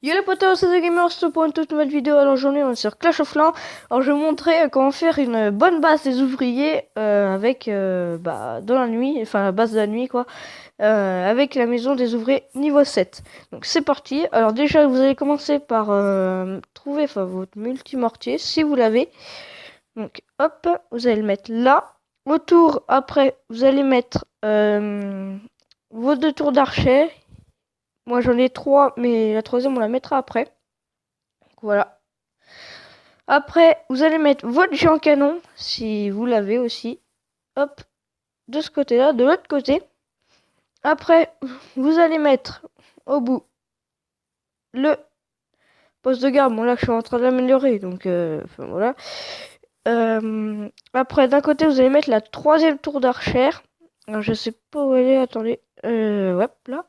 Yo les potos, c'est The Gamers pour une toute nouvelle vidéo. Alors aujourd'hui on est sur Clash of Clans. Alors je vais vous montrer comment faire une bonne base des ouvriers avec dans la nuit, enfin la base de la nuit quoi, avec la maison des ouvriers niveau 7. Donc c'est parti. Alors déjà vous allez commencer par trouver votre multimortier si vous l'avez. Donc hop, vous allez le mettre là. Autour après vous allez mettre vos 2 tours d'archer. Moi j'en ai 3, mais la troisième on la mettra après. Donc, voilà. Après, vous allez mettre votre géant canon, si vous l'avez aussi. Hop, de ce côté-là, de l'autre côté. Après, vous allez mettre au bout le poste de garde. Bon là, je suis en train de l'améliorer, donc voilà. Après, d'un côté, vous allez mettre la troisième tour d'archer. Alors, je sais pas où elle est, attendez. Ouais, là.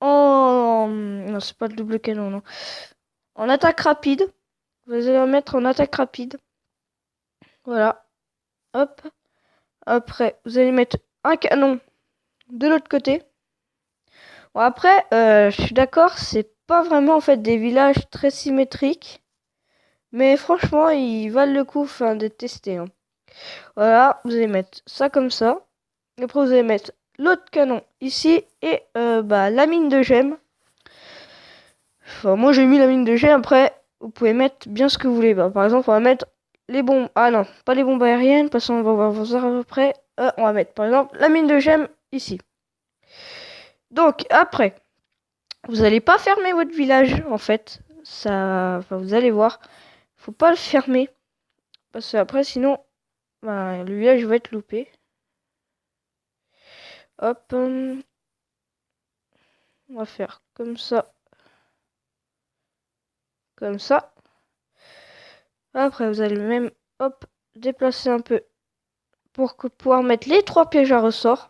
Non, c'est pas le double canon, non. En attaque rapide. Vous allez la mettre en attaque rapide. Voilà. Hop. Après, vous allez mettre un canon de l'autre côté. Bon, après, je suis d'accord, c'est pas vraiment en fait des villages très symétriques. Mais franchement, ils valent le coup d'être testés. Hein. Voilà, vous allez mettre ça comme ça. Après, vous allez mettre l'autre canon ici et la mine de gemmes. Enfin, moi, j'ai mis la mine de gemmes. Après, vous pouvez mettre bien ce que vous voulez. Par exemple, on va mettre les bombes. Ah non, pas les bombes aériennes, parce qu'on va voir après. On va mettre par exemple la mine de gemmes ici. Donc, après, vous n'allez pas fermer votre village, en fait. Ça, vous allez voir. Faut pas le fermer. Parce que après, sinon, le village va être loupé. Hop. On va faire comme ça. Comme ça. Après, vous allez même, hop, déplacer un peu pour pouvoir mettre les 3 pièges à ressort.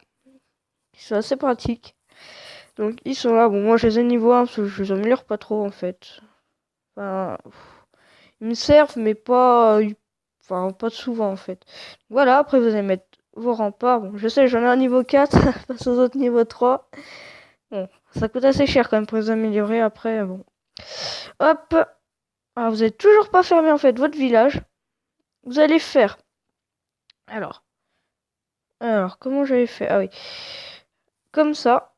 C'est assez pratique. Donc, ils sont là. Bon, moi, je les ai niveau 1 parce que je les améliore pas trop, en fait. Enfin, ils me servent, mais pas... Enfin, pas souvent, en fait. Voilà, après, vous allez mettre vos remparts. Bon, je sais, j'en ai un niveau 4 face aux autres niveau 3. Bon, ça coûte assez cher quand même pour les améliorer. Après, bon. Hop. Alors, vous n'avez toujours pas fermé, en fait, votre village. Vous allez faire... Alors, comment j'avais fait? Ah oui. Comme ça.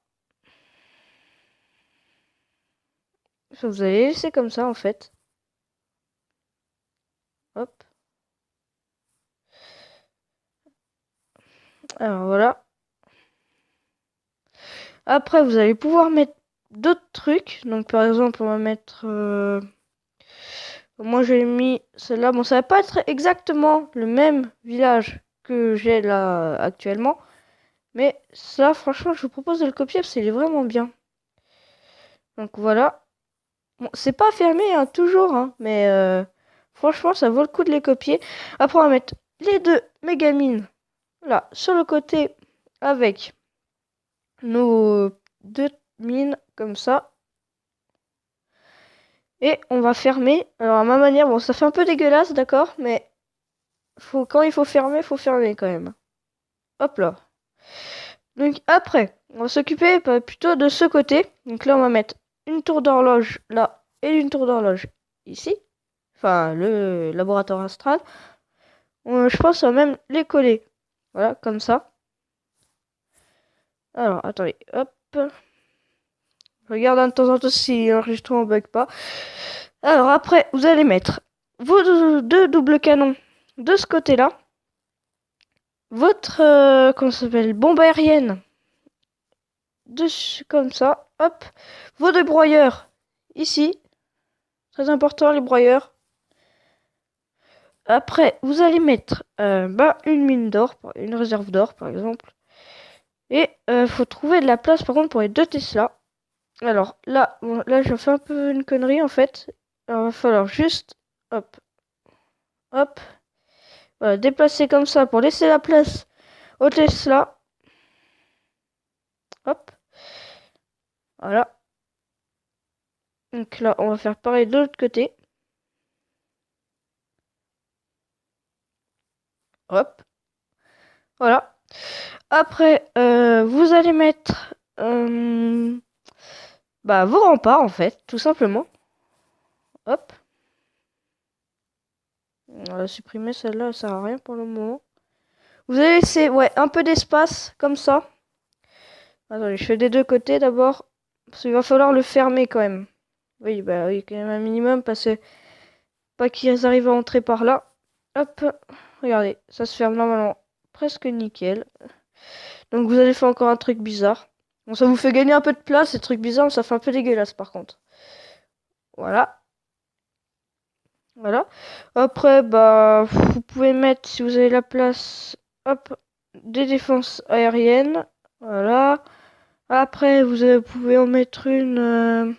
Vous allez laisser comme ça, en fait. Hop. Alors, voilà. Après, vous allez pouvoir mettre d'autres trucs. Donc, par exemple, on va mettre... Moi, j'ai mis celle-là. Bon, ça va pas être exactement le même village que j'ai là actuellement. Mais ça, franchement, je vous propose de le copier parce qu'il est vraiment bien. Donc, voilà. Bon, c'est pas fermé, hein, toujours. Hein, mais franchement, ça vaut le coup de les copier. Après, on va mettre les 2 mégamines là, sur le côté avec nos 2 mines comme ça. Et on va fermer. Alors à ma manière, bon ça fait un peu dégueulasse, d'accord, mais quand il faut fermer quand même. Hop là. Donc après, on va s'occuper plutôt de ce côté. Donc là on va mettre une tour d'horloge là et une tour d'horloge ici. Enfin le laboratoire astral. Je pense qu'on va même les coller. Voilà, comme ça. Alors attendez, hop. Je regarde de temps en temps si l'enregistrement bug pas. Alors après, vous allez mettre vos 2 doubles canons de ce côté-là. Votre comment ça s'appelle, bombe aérienne dessus comme ça. Hop. Vos 2 broyeurs ici. Très important les broyeurs. Après, vous allez mettre une mine d'or, une réserve d'or par exemple. Et faut trouver de la place par contre pour les 2 Tesla. Alors là, bon, là je fais un peu une connerie en fait. Alors il va falloir juste hop, hop. Voilà, déplacer comme ça pour laisser la place au Tesla. Hop. Voilà. Donc là, on va faire pareil de l'autre côté. Hop. Voilà. Après, vous allez mettre bah, vos remparts, en fait, tout simplement. Hop. On va supprimer celle-là, ça sert à rien pour le moment. Vous allez laisser, ouais, un peu d'espace, comme ça. Attendez, je fais des deux côtés d'abord. Parce qu'il va falloir le fermer quand même. Oui, bah oui, quand même un minimum, parce que pas qu'ils arrivent à entrer par là. Hop, regardez, ça se ferme normalement presque nickel. Donc vous allez faire encore un truc bizarre. Bon, ça vous fait gagner un peu de place, ces trucs bizarres, mais ça fait un peu dégueulasse par contre. Voilà. Voilà. Après, bah, vous pouvez mettre, si vous avez la place, hop, des défenses aériennes. Voilà. Après, pouvez en mettre une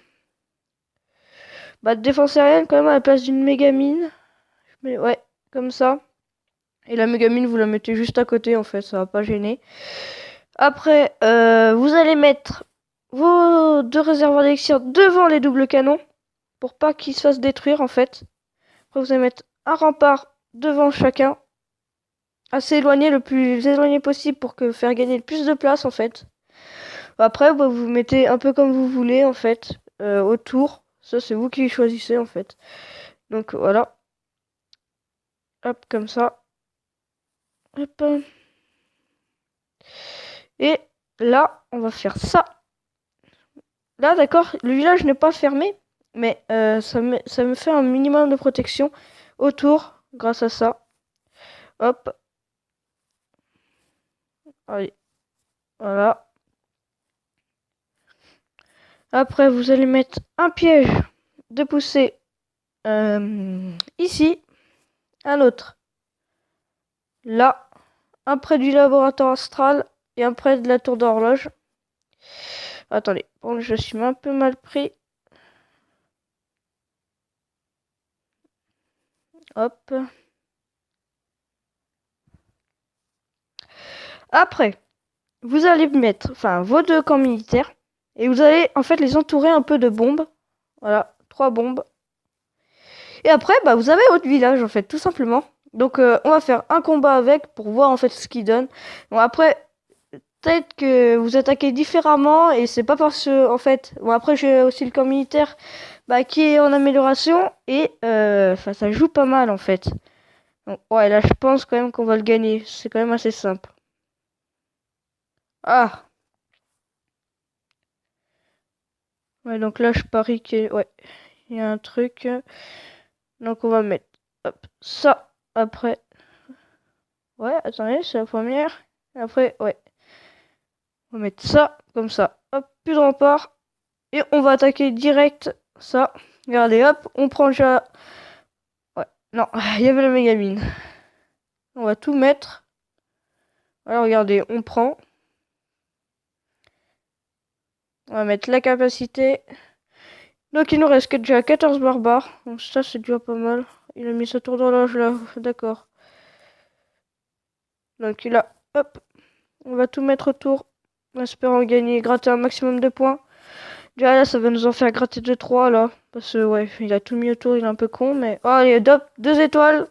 bah, de défense aérienne quand même à la place d'une mégamine. Mais ouais, comme ça. Et la mégamine, vous la mettez juste à côté, en fait, ça va pas gêner. Après, vous allez mettre vos deux réservoirs d'élixir devant les doubles canons. Pour pas qu'ils se fassent détruire, en fait. Après, vous allez mettre un rempart devant chacun. Assez éloigné, le plus éloigné possible pour faire gagner le plus de place, en fait. Après, bah, vous mettez un peu comme vous voulez, en fait, autour. Ça, c'est vous qui choisissez, en fait. Donc, voilà. Hop, comme ça. Hop. Et là, on va faire ça. Là, d'accord, le village n'est pas fermé, mais ça me fait un minimum de protection autour grâce à ça. Hop. Allez. Voilà. Après, vous allez mettre un piège de poussée ici. Un autre. Là. Un près du laboratoire astral et un près de la tour d'horloge. Attendez, bon, je suis un peu mal pris. Hop. Après, vous allez mettre vos deux camps militaires et vous allez en fait les entourer un peu de bombes. Voilà, 3 bombes. Et après, bah, vous avez votre village en fait, tout simplement. Donc on va faire un combat avec pour voir en fait ce qu'il donne. Bon après, peut-être que vous attaquez différemment et c'est pas parce que en fait. Bon après j'ai aussi le camp militaire bah, qui est en amélioration et ça joue pas mal en fait. Donc, ouais là je pense quand même qu'on va le gagner. C'est quand même assez simple. Ah ouais donc là je parie que ouais il y a un truc. Donc on va mettre hop, ça après. Ouais attendez c'est la première. Et après ouais. On va mettre ça comme ça. Hop plus de rempart. Et on va attaquer direct ça. Regardez hop on prend déjà. Ouais non il y avait la mégamine. On va tout mettre. Alors regardez on prend. On va mettre la capacité. Donc il nous reste que déjà 14 barbares. Donc ça c'est déjà pas mal. Il a mis sa tour d'horloge là. D'accord. Donc là, hop. On va tout mettre autour. En espérant gagner, gratter un maximum de points. Déjà là ça va nous en faire gratter 2-3 là. Parce que ouais, il a tout mis autour, il est un peu con. Mais oh allez, hop, 2 étoiles.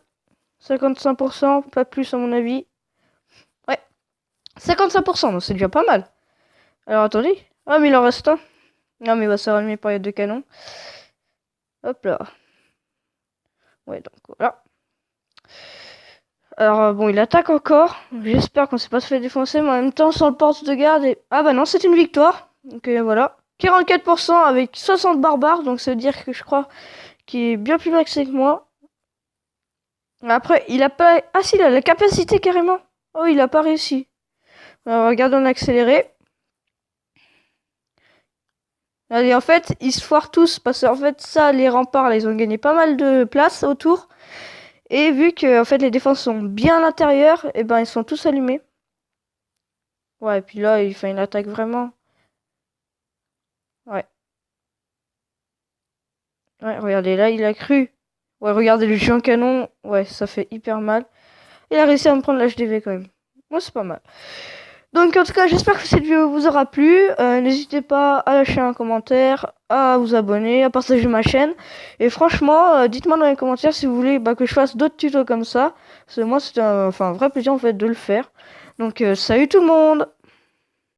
55%, pas plus à mon avis. Ouais. 55%, donc c'est déjà pas mal. Alors attendez. Ah mais il en reste un. Non mais il va se rallumer par les deux canons. Hop là. Ouais donc voilà. Alors bon il attaque encore. J'espère qu'on s'est pas se fait défoncer. Mais en même temps sans le porte de garde. Ah bah non c'est une victoire. Donc voilà. 44% avec 60 barbares. Donc ça veut dire que je crois qu'il est bien plus maxé que moi. Après il a pas... Ah si il a la capacité carrément. Oh il a pas réussi. Alors regardons l'accéléré. Allez, en fait, ils se foirent tous parce qu'en fait, ça, les remparts, là, ils ont gagné pas mal de place autour. Et vu que en fait, les défenses sont bien à l'intérieur, et ben ils sont tous allumés. Ouais, et puis là, il fait une attaque vraiment. Ouais. Ouais, regardez, là, il a cru. Ouais, regardez le géant canon. Ouais, ça fait hyper mal. Il a réussi à me prendre l'HDV quand même. Moi, c'est pas mal. Donc en tout cas j'espère que cette vidéo vous aura plu, n'hésitez pas à lâcher un commentaire, à vous abonner, à partager ma chaîne, et franchement dites-moi dans les commentaires si vous voulez que je fasse d'autres tutos comme ça, parce que moi c'est un vrai plaisir en fait de le faire. Donc salut tout le monde!